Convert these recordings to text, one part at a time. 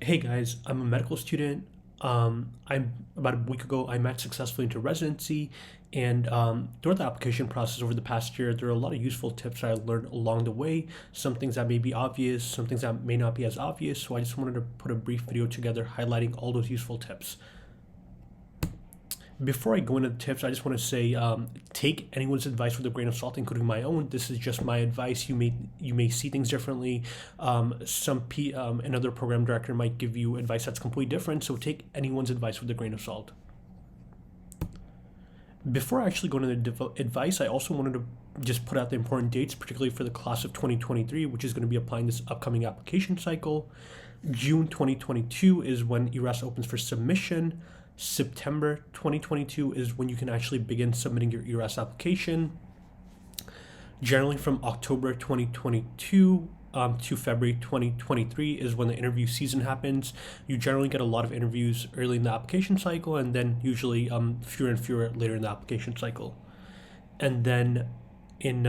Hey guys, I'm a medical student. I'm about a week ago. I met successfully into residency, and throughout the application process over the past year, there are a lot of useful tips that I learned along the way. Some things that may be obvious, some things that may not be as obvious. So I just wanted to put a brief video together highlighting all those useful tips. Before I go into the tips, I just want to say take anyone's advice with a grain of salt, including my own. This is just my advice. You may see things differently. Another program director might give you advice that's completely different. So take anyone's advice with a grain of salt. Before I actually go into the advice, I also wanted to just put out the important dates, particularly for the class of 2023, which is going to be applying this upcoming application cycle. June 2022 is when ERAS opens for submission. September 2022 is when you can actually begin submitting your ERAS application. Generally from October 2022 to February 2023 is when the interview season happens. You generally get a lot of interviews early in the application cycle, and then usually fewer and fewer later in the application cycle. And then in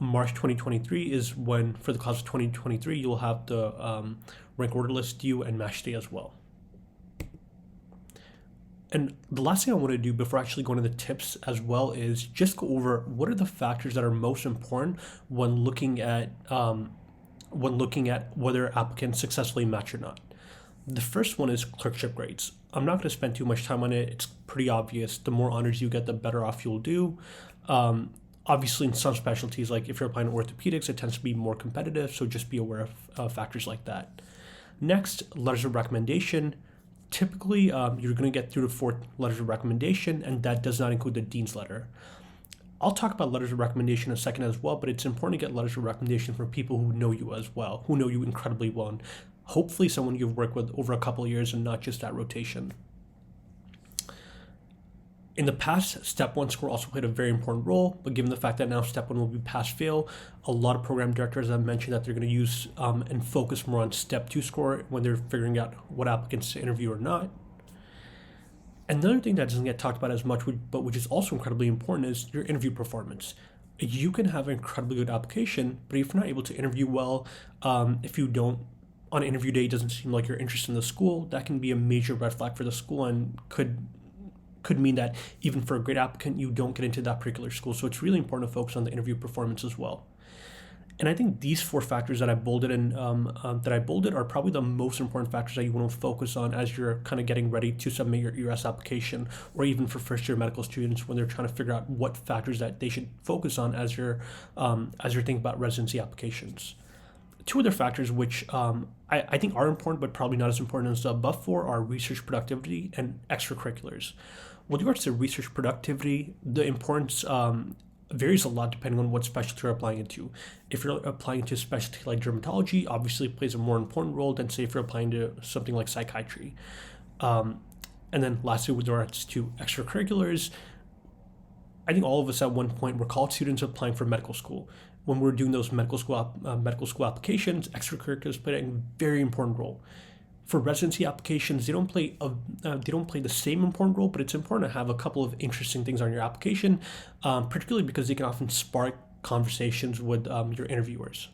March 2023 is when, for the class of 2023, you'll have the rank order list due and match day as well. And the last thing I want to do before actually going to the tips as well is just go over what are the factors that are most important when looking at whether applicants successfully match or not. The first one is clerkship grades. I'm not going to spend too much time on it. It's pretty obvious. The more honors you get, the better off you'll do. Obviously, in some specialties, like if you're applying to orthopedics, it tends to be more competitive. So just be aware of factors like that. Next, letters of recommendation. Typically, you're going to get 3 to 4 letters of recommendation, and that does not include the dean's letter. I'll talk about letters of recommendation in a second as well, but it's important to get letters of recommendation from people who know you as well, who know you incredibly well, and hopefully someone you've worked with over a couple of years and not just at rotation. In the past, Step 1 score also played a very important role, but given the fact that now Step 1 will be pass-fail, a lot of program directors have mentioned that they're going to use and focus more on Step 2 score when they're figuring out what applicants to interview or not. Another thing that doesn't get talked about as much, but which is also incredibly important, is your interview performance. You can have an incredibly good application, but if you're not able to interview well, if you don't, on interview day, it doesn't seem like you're interested in the school, that can be a major red flag for the school and could mean that even for a great applicant, you don't get into that particular school. So it's really important to focus on the interview performance as well. And I think these 4 factors that I bolded are probably the most important factors that you want to focus on as you're kind of getting ready to submit your ERAS application, or even for first-year medical students when they're trying to figure out what factors that they should focus on as you're thinking about residency applications. 2 other factors which I think are important but probably not as important as the above 4 are research productivity and extracurriculars. With regards to research productivity, the importance varies a lot depending on what specialty you're applying into. If you're applying to a specialty like dermatology, obviously it plays a more important role than say if you're applying to something like psychiatry. And then lastly, with regards to extracurriculars, I think all of us at one point were college students applying for medical school. When we're doing those medical school applications, extracurriculars play a very important role. For residency applications, they don't play the same important role, but it's important to have a couple of interesting things on your application, particularly because they can often spark conversations with your interviewers.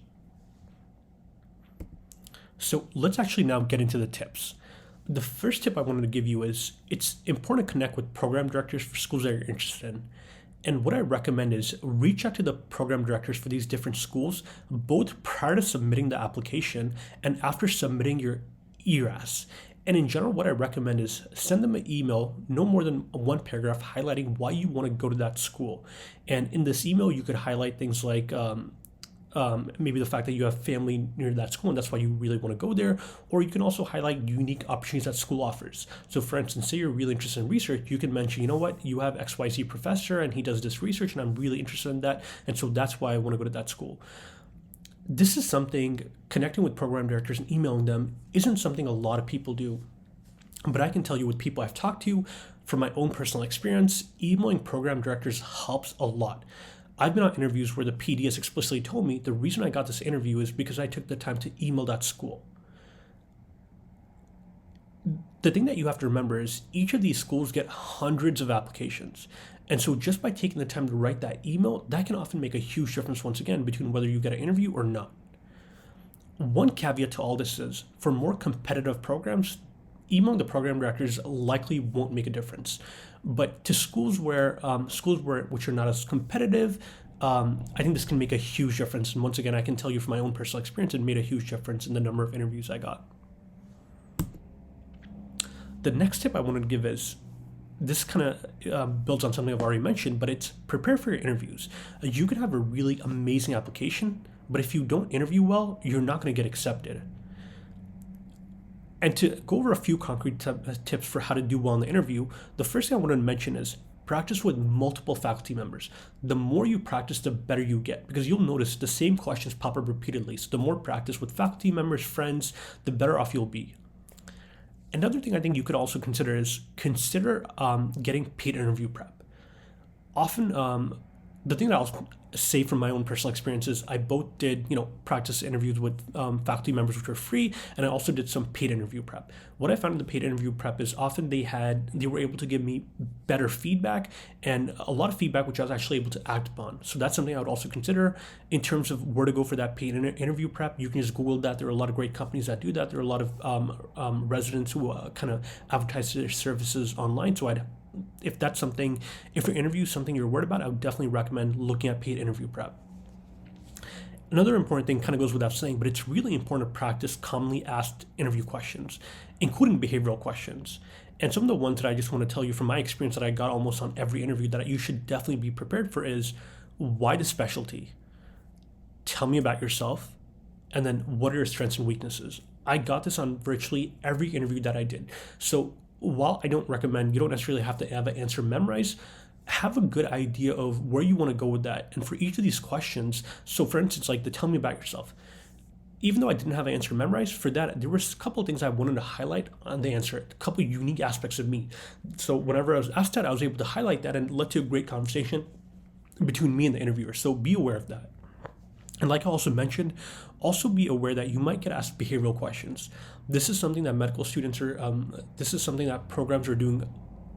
So let's actually now get into the tips. The first tip I wanted to give you is it's important to connect with program directors for schools that you're interested in. And what I recommend is reach out to the program directors for these different schools, both prior to submitting the application and after submitting your ERAS. And in general, what I recommend is send them an email, no more than 1 paragraph, highlighting why you want to go to that school. And in this email, you could highlight things like maybe the fact that you have family near that school and that's why you really want to go there. Or you can also highlight unique opportunities that school offers. So for instance, say you're really interested in research, you can mention, you know what, you have XYZ professor and he does this research and I'm really interested in that. And so that's why I want to go to that school. This is something, connecting with program directors and emailing them isn't something a lot of people do. But I can tell you with people I've talked to, from my own personal experience, emailing program directors helps a lot. I've been on interviews where the PD has explicitly told me the reason I got this interview is because I took the time to email that school. The thing that you have to remember is each of these schools get hundreds of applications. And so just by taking the time to write that email, that can often make a huge difference once again between whether you get an interview or not. One caveat to all this is for more competitive programs, emailing the program directors likely won't make a difference. But to schools where which are not as competitive, I think this can make a huge difference. And once again, I can tell you from my own personal experience, it made a huge difference in the number of interviews I got. The next tip I wanted to give is this kind of builds on something I've already mentioned, but it's prepare for your interviews. You can have a really amazing application, but if you don't interview well, you're not going to get accepted. And to go over a few concrete tips for how to do well in the interview, the first thing I want to mention is practice with multiple faculty members. The more you practice, the better you get, because you'll notice the same questions pop up repeatedly. So the more practice with faculty members, friends, the better off you'll be. Another thing I think you could also consider is getting paid interview prep. Often, the thing that I'll say from my own personal experiences, I both did, practice interviews with faculty members which were free, and I also did some paid interview prep. What I found in the paid interview prep is often they were able to give me better feedback and a lot of feedback which I was actually able to act upon. So that's something I would also consider in terms of where to go for that paid interview prep. You can just Google that. There are a lot of great companies that do that. There are a lot of residents who kind of advertise their services online. So if your interview is something you're worried about, I would definitely recommend looking at paid interview prep. Another important thing kind of goes without saying, but it's really important to practice commonly asked interview questions, including behavioral questions. And some of the ones that I just want to tell you from my experience that I got almost on every interview that you should definitely be prepared for is, why the specialty? Tell me about yourself. And then what are your strengths and weaknesses? I got this on virtually every interview that I did. So while I don't recommend, you don't necessarily have to have an answer memorized, have a good idea of where you want to go with that. And for each of these questions, so for instance, like the tell me about yourself, even though I didn't have an answer memorized, for that, there was a couple of things I wanted to highlight on the answer, a couple of unique aspects of me. So whenever I was asked that, I was able to highlight that and led to a great conversation between me and the interviewer. So be aware of that. And like I also mentioned, also be aware that you might get asked behavioral questions. This is something that medical students this is something that programs are doing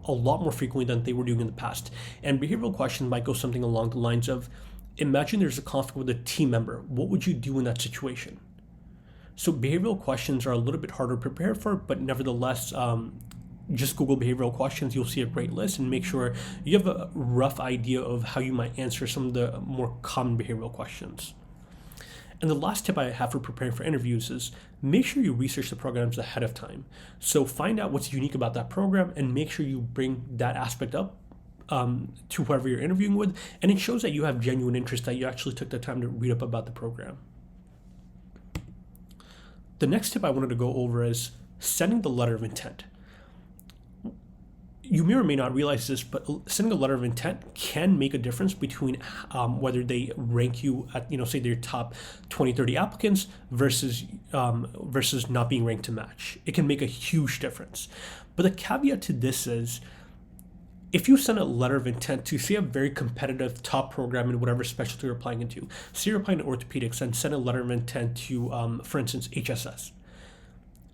a lot more frequently than they were doing in the past. And behavioral questions might go something along the lines of, imagine there's a conflict with a team member. What would you do in that situation? So behavioral questions are a little bit harder to prepare for, but nevertheless, just Google behavioral questions, you'll see a great list, and make sure you have a rough idea of how you might answer some of the more common behavioral questions. And the last tip I have for preparing for interviews is make sure you research the programs ahead of time. So find out what's unique about that program and make sure you bring that aspect up to whoever you're interviewing with. And it shows that you have genuine interest, that you actually took the time to read up about the program. The next tip I wanted to go over is sending the letter of intent. You may or may not realize this, but sending a letter of intent can make a difference between whether they rank you at, say their top 20, 30 applicants versus not being ranked to match. It can make a huge difference. But the caveat to this is, if you send a letter of intent to, say, a very competitive top program in whatever specialty you're applying into, say you're applying to orthopedics and send a letter of intent to, for instance, HSS.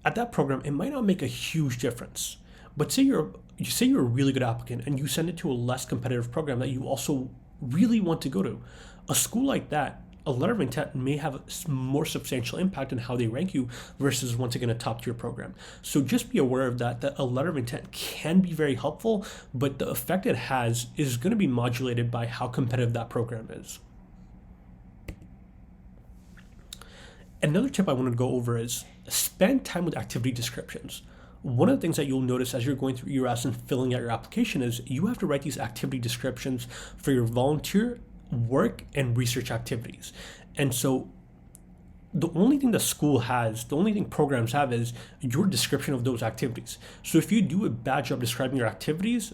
At that program, it might not make a huge difference. But say you're a really good applicant and you send it to a less competitive program that you also really want to go to. A school like that, a letter of intent may have a more substantial impact on how they rank you versus, once again, a top tier program. So just be aware of that a letter of intent can be very helpful, but the effect it has is going to be modulated by how competitive that program is. Another tip I wanted to go over is spend time with activity descriptions. One of the things that you'll notice as you're going through ERAS and filling out your application is you have to write these activity descriptions for your volunteer, work, and research activities. And so the only thing programs have is your description of those activities. So if you do a bad job describing your activities,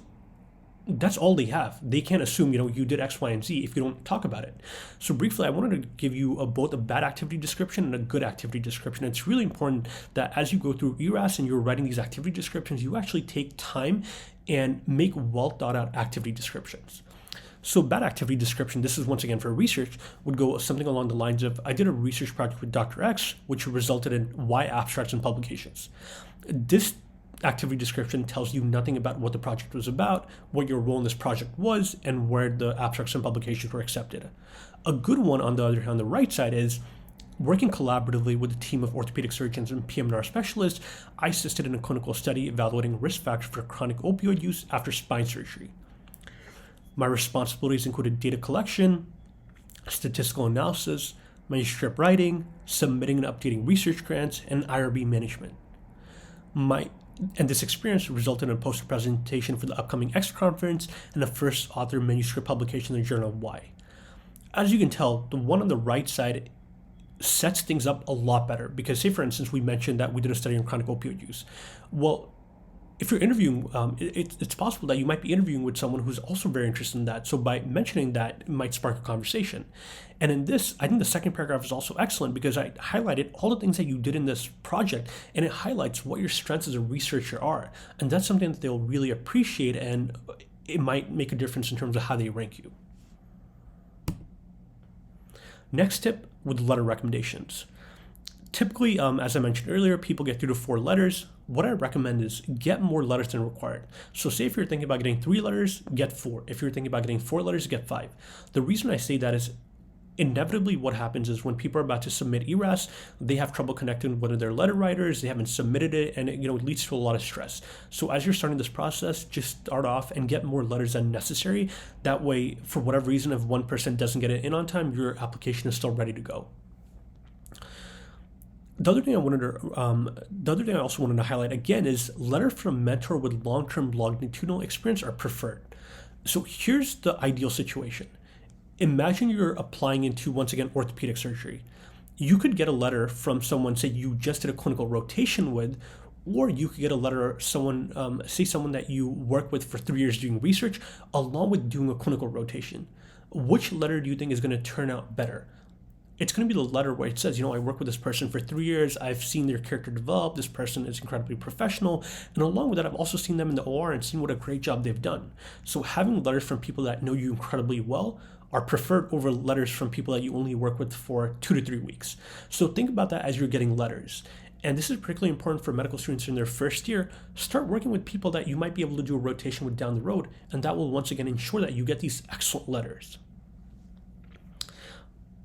that's all they have. They can't assume, you did X, Y, and Z if you don't talk about it. So briefly, I wanted to give you both a bad activity description and a good activity description. It's really important that as you go through ERAS and you're writing these activity descriptions, you actually take time and make well thought out activity descriptions. So bad activity description, this is once again for research, would go something along the lines of, I did a research project with Dr. X, which resulted in Y abstracts and publications. This activity description tells you nothing about what the project was about, what your role in this project was, and where the abstracts and publications were accepted. A good one, on the other hand, on the right side, is Working collaboratively with a team of orthopedic surgeons and PM&R specialists, I assisted in a clinical study evaluating risk factors for chronic opioid use after spine surgery. My responsibilities included data collection, statistical analysis, manuscript writing, submitting and updating research grants, and IRB management. And this experience resulted in a poster presentation for the upcoming X conference and a first author manuscript publication in the journal Y. As you can tell, the one on the right side sets things up a lot better because, say for instance, we mentioned that we did a study on chronic opioid use. Well, if you're interviewing, it's possible that you might be interviewing with someone who's also very interested in that. So by mentioning that, it might spark a conversation. And in this, I think the second paragraph is also excellent because I highlighted all the things that you did in this project, and it highlights what your strengths as a researcher are. And that's something that they'll really appreciate, and it might make a difference in terms of how they rank you. Next tip, with letter recommendations. Typically, as I mentioned earlier, people get 3 to 4 letters. What I recommend is get more letters than required. So say if you're thinking about getting 3 letters, get 4. If you're thinking about getting 4 letters, get 5. The reason I say that is inevitably what happens is when people are about to submit ERAS, they have trouble connecting with one of their letter writers, they haven't submitted it, and it leads to a lot of stress. So as you're starting this process, just start off and get more letters than necessary. That way, for whatever reason, if one person doesn't get it in on time, your application is still ready to go. The other thing I also wanted to highlight again is letters from a mentor with long-term longitudinal experience are preferred. So here's the ideal situation. Imagine you're applying into, once again, orthopedic surgery. You could get a letter from someone, say you just did a clinical rotation with, or you could get a letter, someone that you work with for 3 years doing research, along with doing a clinical rotation. Which letter do you think is going to turn out better? It's going to be the letter where it says, I work with this person for 3 years. I've seen their character develop. This person is incredibly professional. And along with that, I've also seen them in the OR and seen what a great job they've done. So having letters from people that know you incredibly well are preferred over letters from people that you only work with for 2 to 3 weeks. So think about that as you're getting letters. And this is particularly important for medical students in their first year. Start working with people that you might be able to do a rotation with down the road. And that will once again ensure that you get these excellent letters.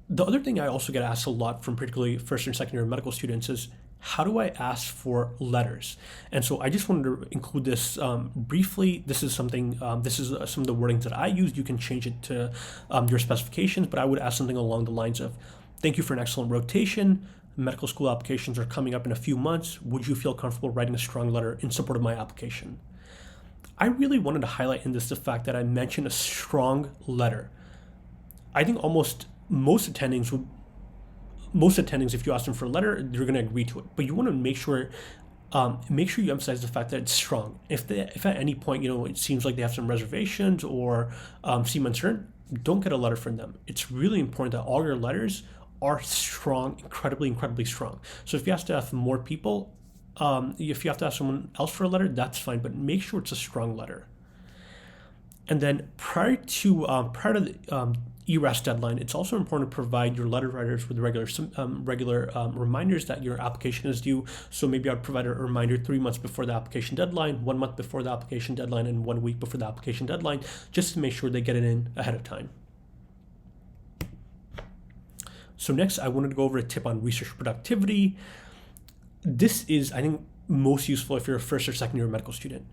The other thing I also get asked a lot from particularly first and second year medical students is, how do I ask for letters? And so I just wanted to include this briefly. This is some of the wordings that I used. You can change it to your specifications, but I would ask something along the lines of, thank you for an excellent rotation. Medical school applications are coming up in a few months. Would you feel comfortable writing a strong letter in support of my application? I really wanted to highlight in this the fact that I mentioned a strong letter. I think most attendings, if you ask them for a letter, they're going to agree to it. But you want to make sure you emphasize the fact that it's strong. If at any point, it seems like they have some reservations or seem uncertain, don't get a letter from them. It's really important that all your letters are strong, incredibly strong. So if you have to have more people, if you have to ask someone else for a letter, that's fine, but make sure it's a strong letter. And then prior to the ERAS deadline, it's also important to provide your letter writers with regular reminders that your application is due. So maybe I'd provide a reminder 3 months before the application deadline, 1 month before the application deadline, and 1 week before the application deadline, just to make sure they get it in ahead of time. So next, I wanted to go over a tip on research productivity. This is, I think, most useful if you're a first or second year medical student.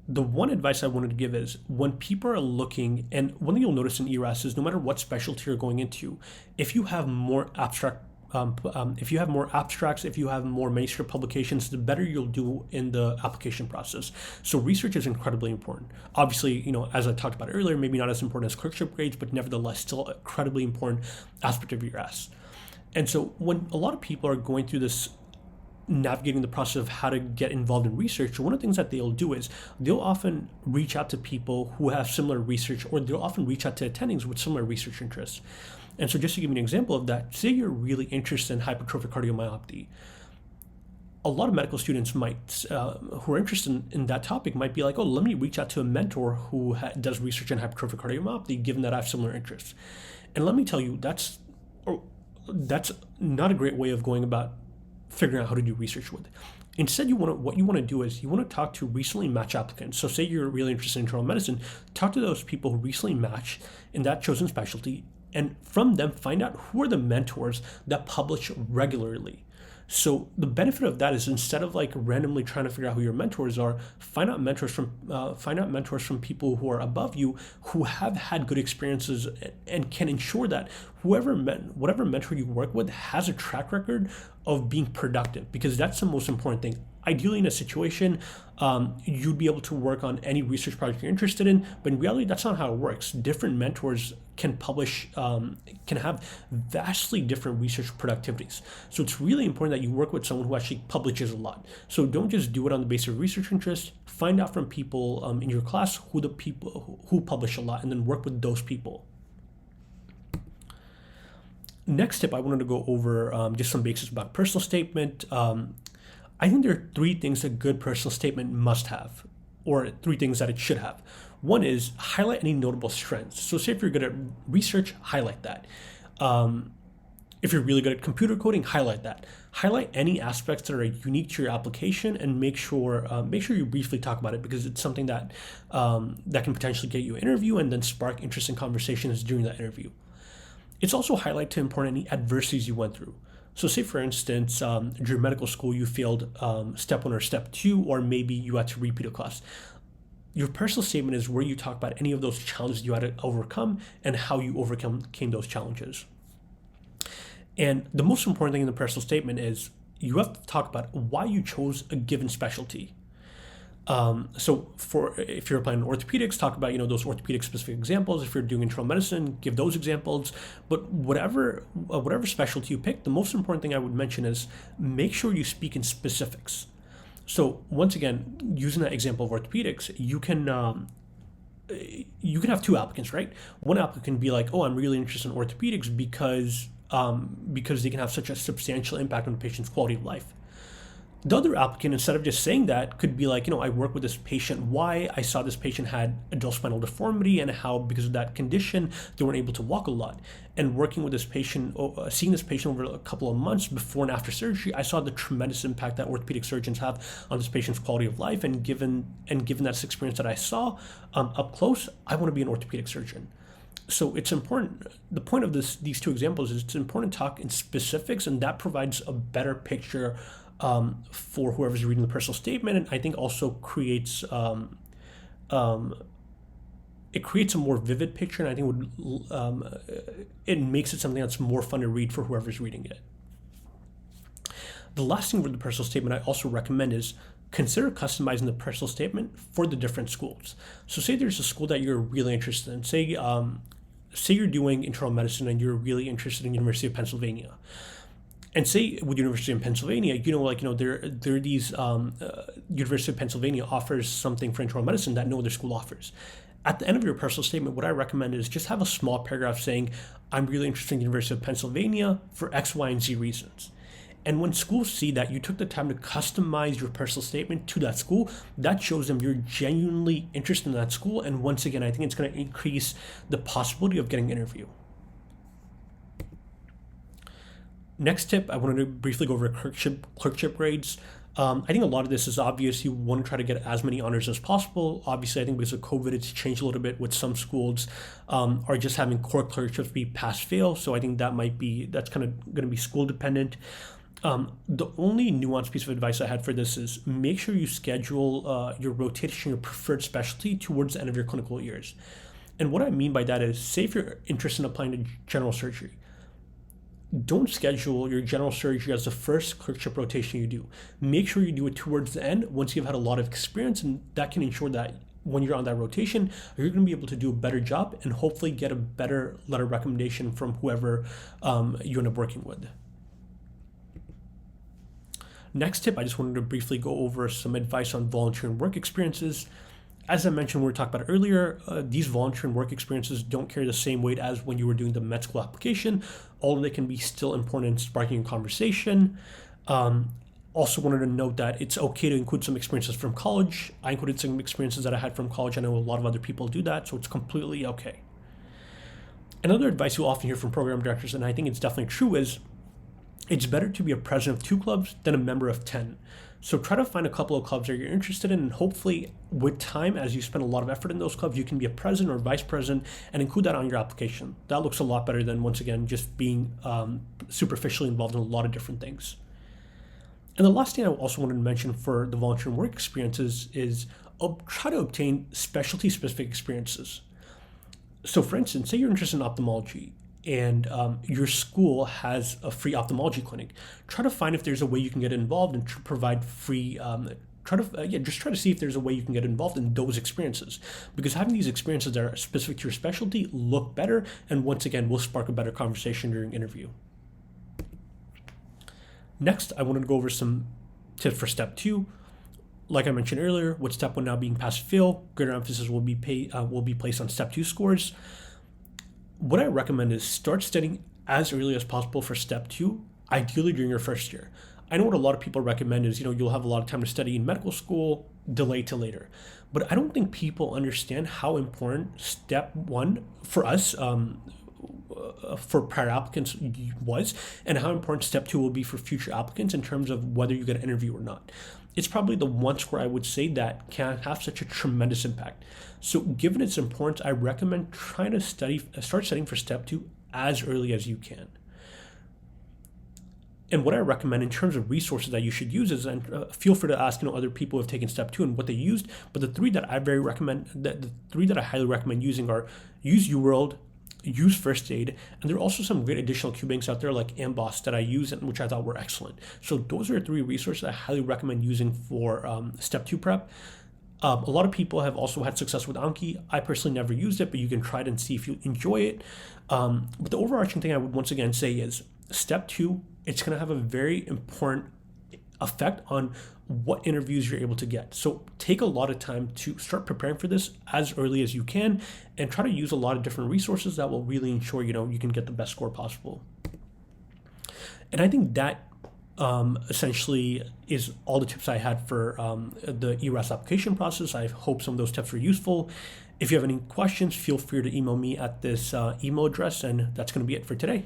The one advice I wanted to give is when people are looking, and one thing you'll notice in ERAS is no matter what specialty you're going into, if you have more abstracts, if you have more manuscript publications, the better you'll do in the application process. So research is incredibly important. Obviously, as I talked about earlier, maybe not as important as clerkship grades, but nevertheless still an incredibly important aspect of ERAS. And so when a lot of people are going through this, navigating the process of how to get involved in research, one of the things that they'll do is they'll often reach out to people who have similar research, or they'll often reach out to attendings with similar research interests. And so just to give you an example of that, say you're really interested in hypertrophic cardiomyopathy. A lot of medical students who are interested in that topic might be like, oh, let me reach out to a mentor who does research in hypertrophic cardiomyopathy, given that I have similar interests. And let me tell you, that's not a great way of going about figuring out how to do research with. Instead, what you want to do is you want to talk to recently matched applicants. So say you're really interested in internal medicine, talk to those people who recently matched in that chosen specialty, And from them, find out who are the mentors that publish regularly. So the benefit of that is, instead of like randomly trying to figure out who your mentors are, find out mentors from people who are above you, who have had good experiences and can ensure that whatever mentor you work with has a track record of being productive, because that's the most important thing. Ideally, in a situation, you'd be able to work on any research project you're interested in, but in reality, that's not how it works. Different mentors can can have vastly different research productivities. So it's really important that you work with someone who actually publishes a lot. So don't just do it on the basis of research interest. Find out from people in your class who publish a lot, and then work with those people. Next tip, I wanted to go over just some basics about personal statement. I think there are three things a good personal statement must have, or three things that it should have. One is highlight any notable strengths. So say if you're good at research, highlight that. If you're really good at computer coding, highlight that. Highlight any aspects that are unique to your application, and make sure you briefly talk about it, because it's something that can potentially get you an interview and then spark interesting conversations during that interview. It's also highlight to important any adversities you went through. So say, for instance, during medical school, you failed step 1 or step 2, or maybe you had to repeat a class. Your personal statement is where you talk about any of those challenges you had to overcome and how you overcame those challenges. And the most important thing in the personal statement is you have to talk about why you chose a given specialty. So if you're applying orthopedics, talk about those orthopedic specific examples. If you're doing internal medicine, give those examples. But whatever specialty you pick, the most important thing I would mention is make sure you speak in specifics. So once again, using that example of orthopedics, you can have two applicants, right? One applicant can be like, oh, I'm really interested in orthopedics because they can have such a substantial impact on the patient's quality of life. The other applicant, instead of just saying that, could be like, I work with this patient. Why? I saw this patient had adult spinal deformity, and how because of that condition, they weren't able to walk a lot. And working with this patient, seeing this patient over a couple of months before and after surgery, I saw the tremendous impact that orthopedic surgeons have on this patient's quality of life. And given that experience that I saw up close, I want to be an orthopedic surgeon. So it's important. The point of these two examples is it's important to talk in specifics, and that provides a better picture for whoever's reading the personal statement, and I think also creates a more vivid picture, and I think it makes it something that's more fun to read for whoever's reading it. The last thing with the personal statement I also recommend is consider customizing the personal statement for the different schools. So say there's a school that you're really interested in. Say you're doing internal medicine and you're really interested in University of Pennsylvania. And say with University of Pennsylvania, there are these University of Pennsylvania offers something for internal medicine that no other school offers. At the end of your personal statement, what I recommend is just have a small paragraph saying, I'm really interested in University of Pennsylvania for X, Y, and Z reasons. And when schools see that you took the time to customize your personal statement to that school, that shows them you're genuinely interested in that school. And once again, I think it's going to increase the possibility of getting an interview. Next tip, I wanted to briefly go over clerkship grades. I think a lot of this is obvious. You want to try to get as many honors as possible. Obviously, I think because of COVID, it's changed a little bit with some schools are just having core clerkships be pass-fail. So I think that's kind of going to be school dependent. The only nuanced piece of advice I had for this is make sure you schedule your rotation, your preferred specialty towards the end of your clinical years. And what I mean by that is, say if you're interested in applying to general surgery, don't schedule your general surgery as the first clerkship rotation you do. Make sure you do it towards the end once you've had a lot of experience, and that can ensure that when you're on that rotation, you're going to be able to do a better job and hopefully get a better letter of recommendation from whoever you end up working with. Next tip, I just wanted to briefly go over some advice on volunteer and work experiences. As I mentioned when we talked about earlier, these volunteer and work experiences don't carry the same weight as when you were doing the med school application, although they can be still important in sparking a conversation. Also wanted to note that it's okay to include some experiences from college. I included some experiences that I had from college. I know a lot of other people do that, so it's completely okay. Another advice you'll often hear from program directors, and I think it's definitely true, is It's better to be a president of 2 clubs than a member of 10. So try to find a couple of clubs that you're interested in, and hopefully with time, as you spend a lot of effort in those clubs, you can be a president or vice president and include that on your application. That looks a lot better than, once again, just being superficially involved in a lot of different things. And the last thing I also wanted to mention for the volunteer and work experiences is try to obtain specialty specific experiences. So for instance, say you're interested in ophthalmology and your school has a free ophthalmology clinic. Try to find if there's a way you can get involved and provide free. Just try to see if there's a way you can get involved in those experiences, because having these experiences that are specific to your specialty look better, and once again will spark a better conversation during interview. Next, I wanted to go over some tips for step 2. Like I mentioned earlier, with step 1 now being pass-fail, greater emphasis will be placed on step 2 scores. What I recommend is start studying as early as possible for step 2, ideally during your first year. I know what a lot of people recommend is, you'll have a lot of time to study in medical school, delay to later. But I don't think people understand how important step 1 for us, for prior applicants was, and how important step 2 will be for future applicants in terms of whether you get an interview or not. It's probably the one score I would say that can have such a tremendous impact. So given its importance, I recommend trying to start studying for step 2 as early as you can. And what I recommend in terms of resources that you should use is, and feel free to ask other people who have taken step 2 and what they used, but the three that I highly recommend using are use UWorld, use First Aid, and there are also some great additional Q banks out there like Amboss that I use and which I thought were excellent. So those are 3 resources I highly recommend using for step 2 prep. A lot of people have also had success with Anki. I personally never used it, but you can try it and see if you enjoy it. But the overarching thing I would once again say is step 2, it's going to have a very important effect on what interviews you're able to get. So take a lot of time to start preparing for this as early as you can, and try to use a lot of different resources that will really ensure you can get the best score possible. And I think that essentially is all the tips I had for the ERAS application process. I hope some of those tips were useful. If you have any questions, feel free to email me at this email address, and that's going to be it for today.